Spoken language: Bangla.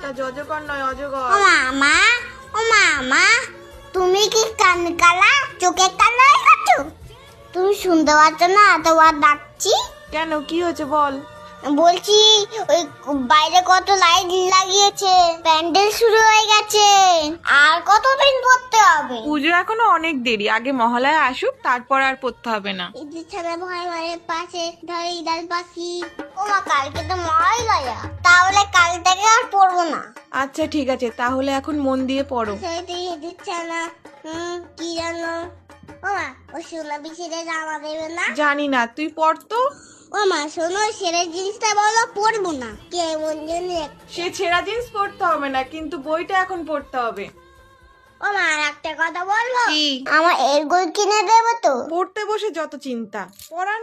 ওটা অজগর নয়, অজগর। ও মামা, তুমি কি কান কালা, চোখে কালা হয়ে গেছো? তুমি শুনতে পাচ্ছ না এতবার ডাকছি? কেন, কি হয়েছে বল? বলছি ওই বাইরে কত লাইট লাগিয়েছে, প্যান্ডেল শুরু হয়ে গেছে, আর কতদিন পড়তে হবে? পুজো এখনো অনেক দেরি, আগে মহালয়া আসুক, তারপর আর পড়তে হবে না। ঈদের ছাড়া ভয় ভয়ের পাশে ধরে ঈদাল পাখি। ওমা, কালকে তো মহালয়া, তাহলে কাল থেকে আর পড়বো না। আচ্ছা ঠিক আছে, তাহলে এখন মন দিয়ে পড়ো। সেটাই ঈদের ছাড়া কি জানো? ওমা, ও সোনা বিছেরে জামা দেবে না? জানি না, তুই পড় তো। ওমা শোনো, সেরের জিনিসটা বলো, পড়বো না কেমন জানি। সে ছেঁড়া জিন্স পড়তে হবে না, কিন্তু বইটা এখন পড়তে হবে। ওমা, আর একটা কথা বলবো? কি? আমার এর বই কিনে দেবো তো? পড়তে বসে যত চিন্তা, পড়ার